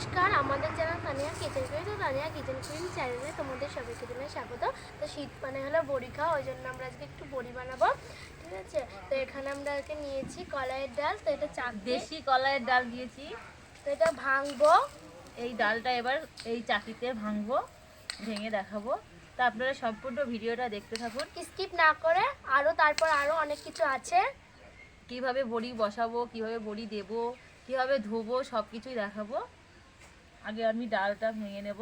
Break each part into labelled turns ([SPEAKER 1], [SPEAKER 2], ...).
[SPEAKER 1] নমস্কার, আমাদের channel Tania kitchen queen. তো তানিয়া কিচেন কুইন চ্যানেলে তোমাদের সবাইকে জানাই স্বাগত। তো শীত মানে হলো বড়ি খাওয়া, ওই জন্য আমরা আজকে একটু বড়ি বানাবো, ঠিক আছে। তো এখানে আমরা নিয়েছি কলাইয়ের ডাল। তো এটা
[SPEAKER 2] দেশি কলাইয়ের ডাল দিয়েছি।
[SPEAKER 1] তো এটা ভাঙবো,
[SPEAKER 2] এই ডালটা এবার এই চাকিতে ভাঙবো, ভেঙে দেখাবো। তা আপনারা সম্পূর্ণ ভিডিওটা দেখতে থাকুন,
[SPEAKER 1] স্কিপ না করে। তারপর আরও অনেক কিছু আছে,
[SPEAKER 2] কিভাবে বড়ি বসাবো, কিভাবে বড়ি দেবো, কিভাবে ধোবো, সব কিছুই দেখাবো। আগে আমি ডালটা ভেঙে নেব।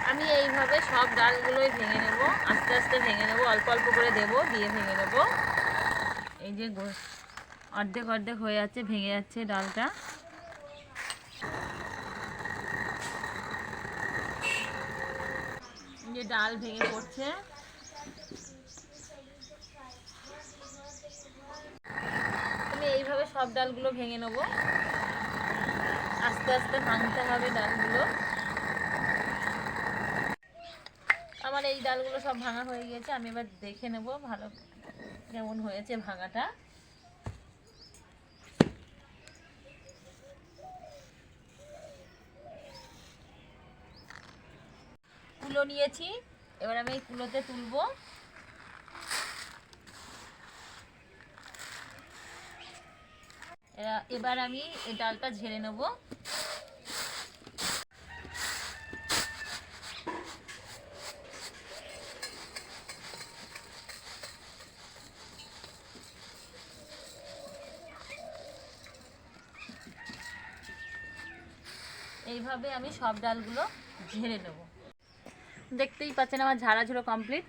[SPEAKER 2] আমি এইভাবে সব ডালগুলোই ভেঙে নেব, আস্তে আস্তে ভেঙে নেব, অল্প অল্প করে দেবো, দিয়ে ভেঙে নেব। এই যে অর্ধেক অর্ধেক হয়ে যাচ্ছে, ভেঙে যাচ্ছে ডালটা। যে ডাল ভেঙে পড়ছে, আমি এইভাবে সব ডালগুলো ভেঙে নেব, আস্তে আস্তে ভাঙতে হবে ডালগুলো। আমার এই ডালগুলো সব ভাঙা হয়ে গিয়েছে, আমি এবার দেখে নেব ভালো কেমন হয়েছে ভাঙাটা। কুলো নিয়েছি, এবার আমি এই কুলোতে তুলবো। এবার আমি এই ডালটা ঝেড়ে নেব। এইভাবে আমি সব ডালগুলো ঝেড়ে নেব। দেখতেই পাচ্ছেন আমার ঝাড়াঝুড়ো কমপ্লিট।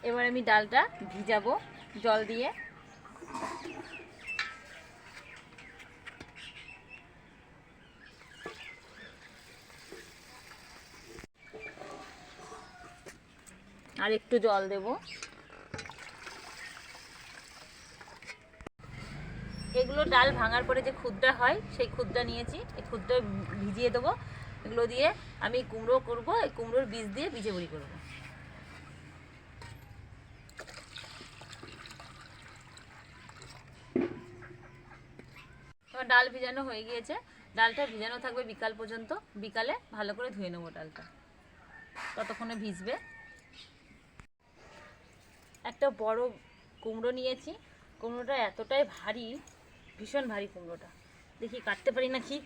[SPEAKER 2] এবার আমি ডালটা ভিজাবো জল দিয়ে। আর একটু জল দেব। এগুলো ডাল ভাঙার পরে যে খুদটা হয়, সেই খুদটা নিয়েছি, এই খুদটা ভিজিয়ে দেবো। এগুলো দিয়ে আমি কুমড়ো করব, এই কুমড়োর বীজ দিয়ে বীজে বড়ি করব। আমার ডাল ভিজানো হয়ে গিয়েছে, ডালটা ভিজানো থাকবে বিকাল পর্যন্ত। বিকালে ভালো করে ধুয়ে নেবো ডালটা, ততক্ষণে ভিজবে। একটা বড় কুমড়ো নিয়েছি, কুমড়োটা এতটাই ভারী, ভীষণ ভারী কুমড়োটা। দেখি কাটতে পারি নাকি।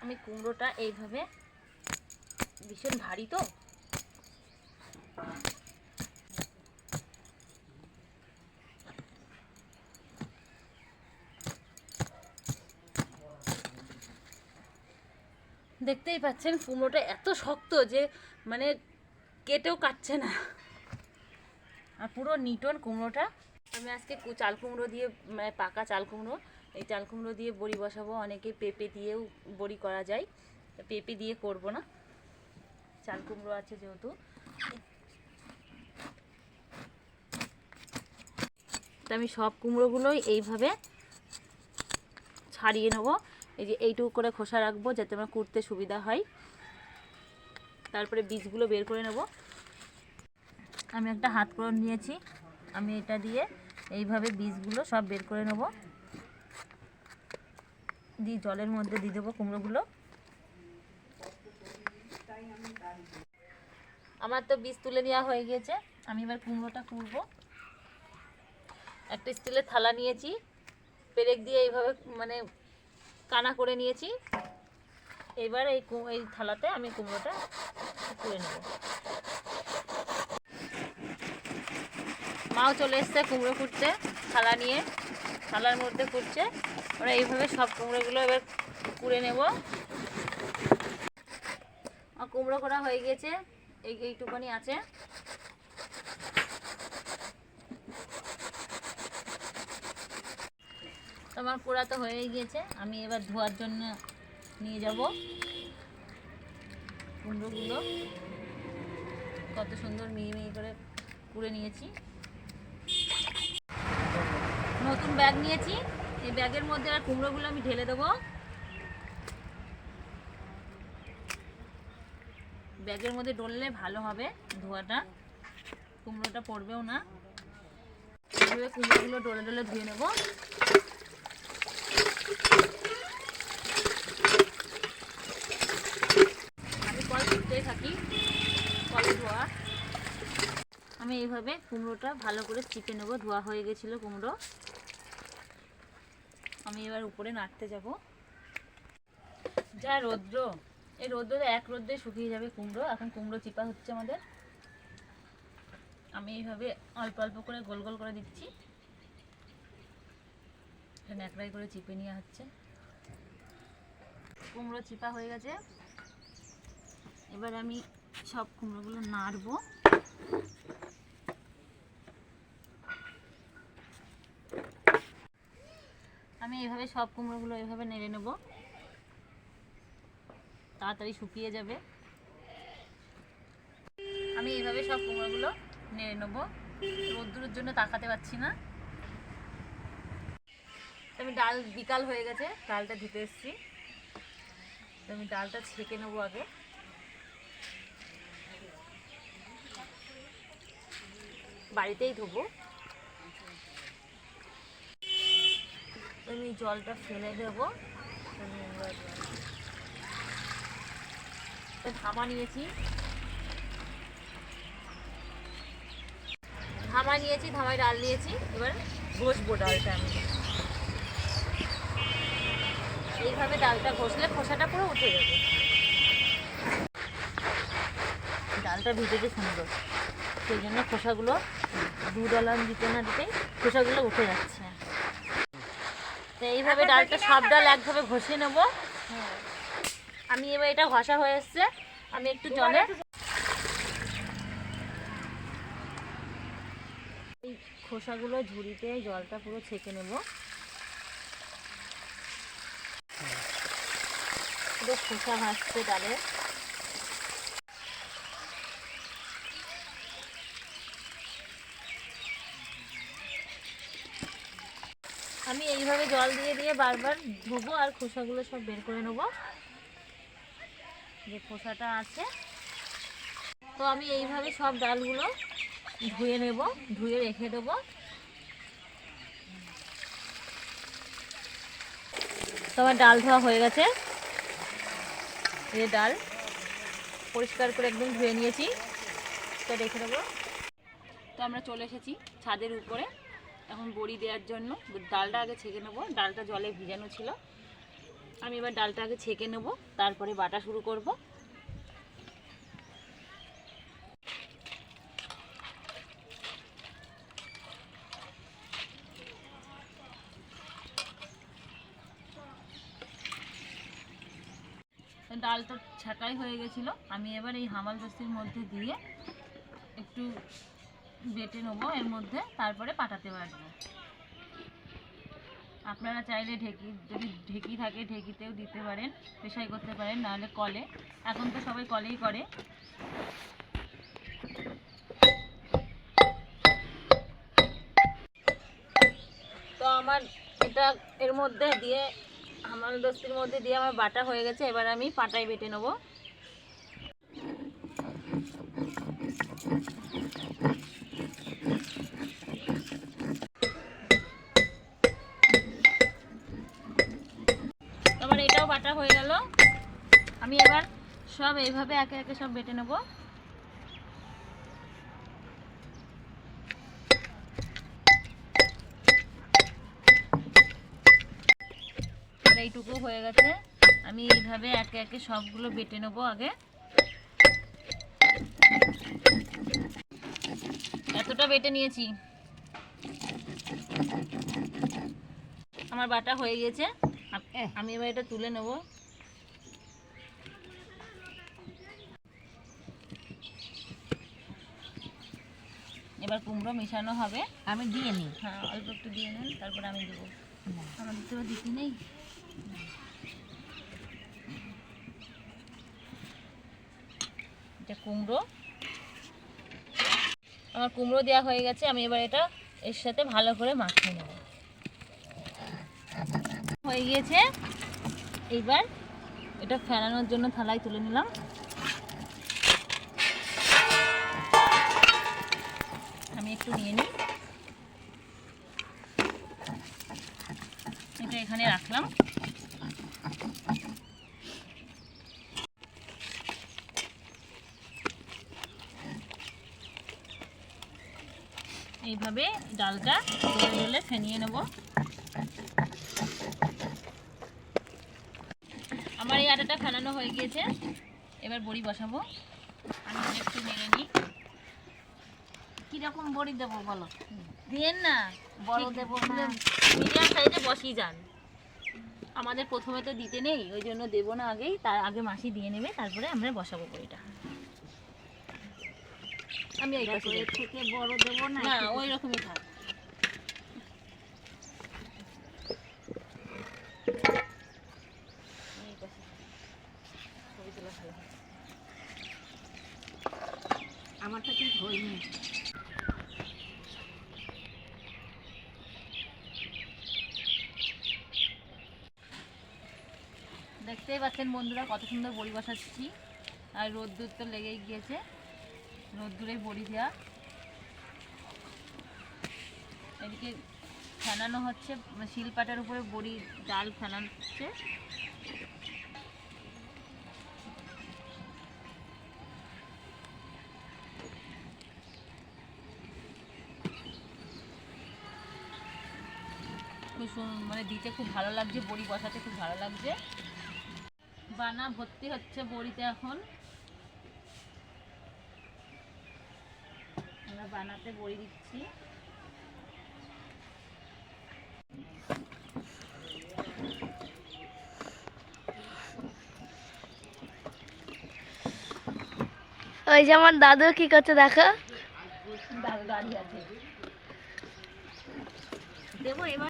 [SPEAKER 2] আমি কুমড়োটা এইভাবে, ভীষণ ভারী তো, দেখতেই পাচ্ছেন কুমড়োটা এত শক্ত যে মানে কেটেও কাটছে না, আর পুরো নিটন কুমড়োটা। আমি আজকে চাল কুমড়ো দিয়ে, মানে পাকা চাল কুমড়ো, এই চাল কুমড়ো দিয়ে বড়ি বসাবো। অনেকে পেঁপে দিয়েও বড়ি করা যায়, পেঁপে দিয়ে করব না, চাল কুমড়ো আছে যেহেতু। তো আমি সব কুমড়োগুলোই এইভাবে ছাড়িয়ে নেব। এই যে এইটুকু করে খোসা রাখবো, যাতে আমার কুড়তে সুবিধা হয়। তারপরে বীজগুলো বের করে নেব। আমি একটা হাত কড়ন নিয়েছি, আমি এটা দিয়ে এইভাবে বীজগুলো সব বের করে নেব। দিয়ে জলের মধ্যে দিয়ে দেবো কুমড়োগুলো। আমার তো বীজ তুলে নেওয়া হয়ে গিয়েছে, আমি এবার কুমড়োটা কুড়বো। একটা স্টিলের থালা নিয়েছি, পেরেক দিয়ে এইভাবে মানে কানা করে নিয়েছি। এবার এই থালাতে আমি কুমড়োটা কুড়ে নেব। মাও চলে এসছে কুমড়ো কুড়তে, থালা নিয়ে, থালার মধ্যে কুড়ছে। ওরা এইভাবে সব কুমড়োগুলো এবার কুড়ে নেব। কুমড়ো করা হয়ে গেছে, এইটুকুনি আছে। আমার পোড়া তো হয়ে গিয়েছে, আমি এবার ধোয়ার জন্য নিয়ে যাব কুমড়োগুলো। কত সুন্দর মিহি মিহি করে কুড়ে নিয়েছি। নতুন ব্যাগ নিয়েছি, এই ব্যাগের মধ্যে আর কুমড়োগুলো আমি ঢেলে দেবো। ব্যাগের মধ্যে ডললে ভালো হবে ধোয়াটা, কুমড়োটা পড়বেও না। এইভাবে কুমড়োগুলো ডলে ডলে ধুয়ে নেব। আমি কল ধুতেই থাকি, কলে ধোয়া। আমি এইভাবে কুমড়োটা ভালো করে চিপে নেব। ধোয়া হয়ে গেছিলো কুমড়ো। আমি এবার উপরে নাড়তে যাব। যা রৌদ্র, এই রৌদ্রে এক রৌদ্রে শুকিয়ে যাবে কুমড়ো। এখন কুমড়ো চিপা হচ্ছে আমাদের। আমি এইভাবে অল্প অল্প করে গোল গোল করে দিচ্ছি, ন্যাকড়াই করে চিপে নেওয়া হচ্ছে। কুমড়ো চিপা হয়ে গেছে। এবার আমি সব কুমড়োগুলো নাড়বো। আমি এইভাবে সব কুমড়োগুলো এইভাবে নেড়ে নেব, তাড়াতাড়ি শুকিয়ে যাবে। আমি এইভাবে সব কুমড়োগুলো নেড়ে নেব। রোদ্দুরের জন্য তাকাতে পারছি না। আমি ডাল, বিকাল হয়ে গেছে, ডালটা ধুতে এসেছি। আমি ডালটা ছেঁকে নেবো আগে। বাড়িতেই ধোবো। আমি জলটা ফেলে দেবো। ধামা নিয়েছি, ধামায় ডাল নিয়েছি। এবার ঘষবো ডালটা। আমি এইভাবে ডালটা ঘষলে খোসাটা পুরো উঠে যাবে। ডালটা ভিজেছে সুন্দর, সেই জন্য খোসাগুলো দুধ আলাম দিতে না দিতেই খোসাগুলো উঠে যাচ্ছে। তো এইভাবে ডালটা সব ডাল একভাবে ঘষে নেব। আমি এবার এটা ঘষা হয়ে এসছে, আমি একটু জলে এই খোসাগুলো ঝুড়িতে জলটা পুরো ছেঁকে নেব। পুরো খোসা ভাসছে ডালের। আমি এইভাবে জল দিয়ে দিয়ে বারবার ধোবো আর খোসাগুলো সব বের করে নেব, যে খোসাটা আছে। তো আমি এইভাবে সব ডালগুলো ধুয়ে নেব, ধুয়ে রেখে দেবো। তো আমার ডাল ধোয়া হয়ে গেছে। এই ডাল পরিষ্কার করে একদম ধুয়ে নিয়েছি, এটা রেখে দেবো। তো আমরা চলে এসেছি ছাদের উপরে এখন বড়ি দেওয়ার জন্য। ডালটা আগে ছেঁকে নেবো, ডালটা জলে ভিজানো ছিল। আমি এবার ডালটা আগে ছেঁকে নেব, তারপরে বাটা শুরু করব। ডালটা ছাঁটাই হয়ে গেছিল। আমি এবার এই হামাল দস্তির মধ্যে দিয়ে একটু বেটে নেবো এর মধ্যে, তারপরে পাটাতে বাটবো। আপনারা চাইলে ঢেকি, যদি ঢেকি থাকে ঢেকিতেও দিতে পারেন, পেশাই করতে পারেন, নাহলে কলে। এখন তো সবাই কলেই করে। তো আমার এটা এর মধ্যে দিয়ে, হামাল দস্তির মধ্যে দিয়ে আমার বাটা হয়ে গেছে। এবার আমি পাটায় বেটে নেবো। আমার এটাও বাটা হয়ে গেল। আমি এবার সব এইভাবে একে একে সব বেটে নেব। আর এইটুকু হয়ে গেছে। আমি এইভাবে একে একে সবগুলো বেটে নেব আগে। এতটা বেটে নিয়েছি। আমার বাটা হয়ে গেছে। আমি এবার এটা তুলে নেব। এবার কুমড়ো মেশানো হবে।
[SPEAKER 3] আমি দিয়ে নিই।
[SPEAKER 2] হ্যাঁ, অল্প একটু দিয়ে নেন, তারপর আমি দেবো। আমাদের তো দিতে নেই। এটা কুমড়ো, আমার কুমড়ো দেওয়া হয়ে গেছে। আমি এবার এটা এর সাথে ভালো করে মাখিয়ে নেব। হয়ে গিয়েছে। এইবার এটা ফেলানোর জন্য থালায় তুলে নিলাম। আমি একটু নিয়ে নিই, এটা এখানে রাখলাম। এইভাবে ডালটা ডলে ডলে ফেনিয়ে নেব। আমার এই আটাটা ফেলানো হয়ে গিয়েছে, এবার বড়ি বসাবো। আমি একটু নেড়ে নিই। কিরকম বড়ি দেবো বলো? দেন না, বড় দেবো না, মিডিয়াম সাইজে বসিয়ে যান। আমাদের প্রথমে তো দিতে নেই, ওই জন্য দেবো না আগেই, তার আগে মাসি দিয়ে নেবে, তারপরে আমরা বসাবো বড়িটা। আমি এই পাশে থেকে বড় দেবো না, না ওই রকমই থাক। আমারটা কিন্তু হয়নি। দেখতেই পাচ্ছেন বন্ধুরা কত সুন্দর বড়ি বসাচ্ছি, আর রোদ্দুর তো লেগেই গিয়েছে, রোদ্দুরে বড়ি দেওয়া। এদিকে ফেনানো হচ্ছে, শিলপাটার উপরে বড়ি ডাল ফেনাচ্ছে। মানে দিতে খুব ভালো লাগছে, বড়ি বসাতে খুব ভালো লাগছে। বানা ভর্তি হচ্ছে বড়িতে। এখন আমরা বানাতে বড়ি দিচ্ছি।
[SPEAKER 1] ওই যে আমার দাদু কি করছে দেখো।
[SPEAKER 2] দাদু দাঁড়িয়ে আছে, দেবো এবার।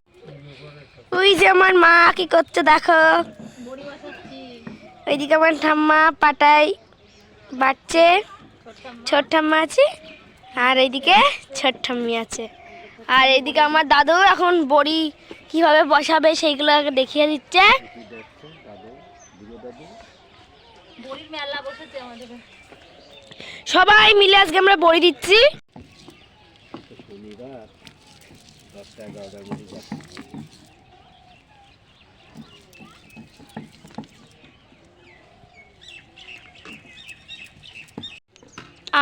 [SPEAKER 1] ওই যে আমার মা কি করছে দেখো।
[SPEAKER 2] বড়ি বসাচ্ছি।
[SPEAKER 1] ওইদিকে আমার ঠাম্মা পাটাই বাটছে, ছোট ঠাম্মা আছে, আর এইদিকে ছোট ঠাম্মি আছে। আর এইদিকে আমার দাদু এখন বড়ি কিভাবে বসাবে সেইগুলো আগে দেখিয়ে দিচ্ছে।
[SPEAKER 2] বড়ির মেলা বসেছে আমাদের,
[SPEAKER 1] সবাই মিলে আজকে আমরা বড়ি দিচ্ছি।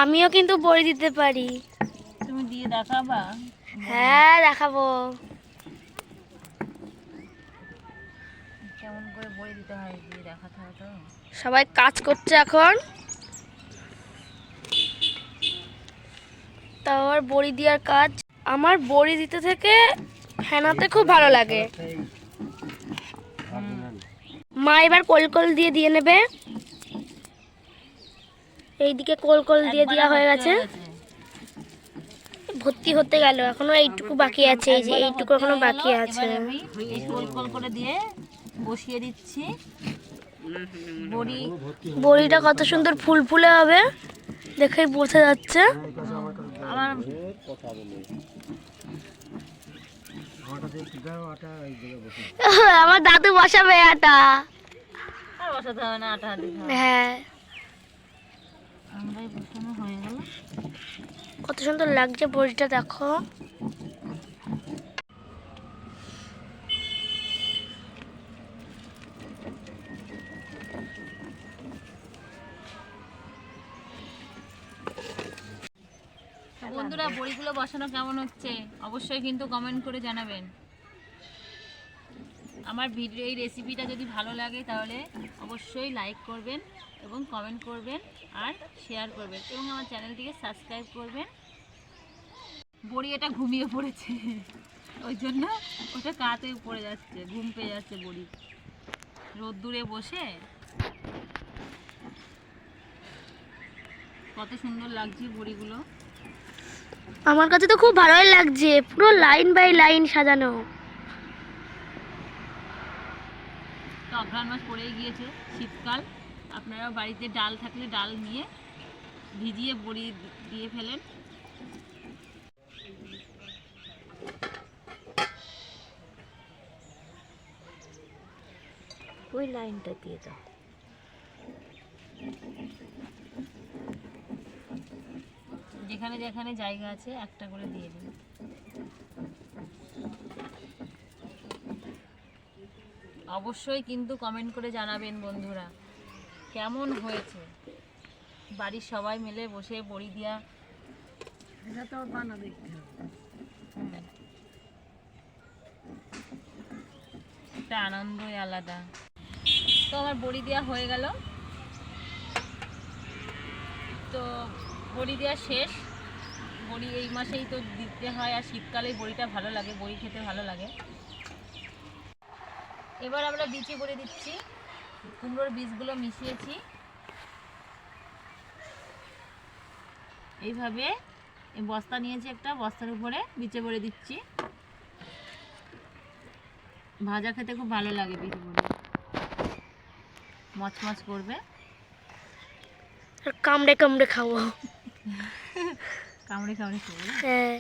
[SPEAKER 1] আমিও কিন্তু বড়ি দিতে পারি।
[SPEAKER 2] তুমি দিয়ে দেখাবা?
[SPEAKER 1] হ্যাঁ দেখাবো।
[SPEAKER 2] কেমন করে বড়ি দিতে হয় দিয়ে দেখাতে হয় তো।
[SPEAKER 1] সবাই কাজ করছে এখন। তারপর বড়ি দেওয়ার কাজ। আমার বড়ি দিতে থেকে ফেনাতে খুব ভালো লাগে। মা এবার কোল কোল দিয়ে দিয়ে নেবে। এইদিকে কোল কোল দিয়ে দেওয়া হয়ে গেছে, ভর্তি হতে গেল, এখনো এইটুকু বাকি আছে। এই যে এইটুকু এখনো বাকি আছে।
[SPEAKER 2] আমি এই কোল কোল করে দিয়ে বসিয়ে দিচ্ছি বড়ি।
[SPEAKER 1] বড়িটা কত সুন্দর ফুলফুলে হবে দেখেই বোঝা যাচ্ছে।
[SPEAKER 2] আমার
[SPEAKER 1] আমার দাদু বসাবে আটা।
[SPEAKER 2] আর বসাতে হবে না, আটা দিতে হবে।
[SPEAKER 1] হ্যাঁ,
[SPEAKER 2] আমরাই বসানো হয়ে গেল।
[SPEAKER 1] কত সুন্দর লাগছে বড়িটা দেখো।
[SPEAKER 2] বন্ধুরা বড়িগুলো বসানো কেমন হচ্ছে অবশ্যই কিন্তু কমেন্ট করে জানাবেন। আমার ভিডিও এই রেসিপিটা যদি ভালো লাগে তাহলে অবশ্যই লাইক করবেন এবং কমেন্ট করবেন আর শেয়ার করবেন এবং আমার চ্যানেলটিকে সাবস্ক্রাইব করবেন। বড়ি এটা ঘুমিয়ে পড়েছে, ওই জন্য ওটা কাতে পড়ে যাচ্ছে, ঘুম পেয়ে যাচ্ছে বড়ি রোদ্দুরে বসে। কত সুন্দর লাগছে বড়িগুলো।
[SPEAKER 1] আমার কাছে তো খুব ভালোই লাগছে, পুরো লাইন বাই লাইন সাজানো।
[SPEAKER 2] তো অঘ্রাণ মাস পড়েই গিয়েছে, শীতকাল। আপনারা বাড়িতে ডাল থাকলে ডাল নিয়ে ভিজিয়ে বড়ি দিয়ে ফেলেন। ওই লাইনটা দিয়ে দাও। যেখানে যেখানে জায়গা আছে একটা করে দিয়ে দিন। অবশ্যই কিন্তু কমেন্ট করে জানাবেন বন্ধুরা কেমন হয়েছে। বাড়ির সবাই মিলে বসে বড়ি দিয়া, এটা তো বানা দেখতে হবে, একটা আনন্দই আলাদা। তো আমার বড়ি দেওয়া হয়ে গেল, তো বড়ি দেওয়া শেষ। বড়ি এই মাসেই তো দিতে হয়, আর শীতকালে বড়িটা ভালো লাগে, বড়ি খেতে ভালো লাগে। এবার আমরা বিচি করে দিচ্ছি, কুমড়োর বীজগুলো মিশিয়েছি এইভাবে। এই বস্তা নিয়েছি একটা, বস্তার উপরে বিচে ভরে দিচ্ছি। ভাজা খেতে খুব ভালো লাগে, বিচে ভরে মচমচ করবে।
[SPEAKER 1] আর কামড়ে কামড়ে খাবো।
[SPEAKER 2] কামড়ে কামড়ে খাবো।
[SPEAKER 1] হ্যাঁ।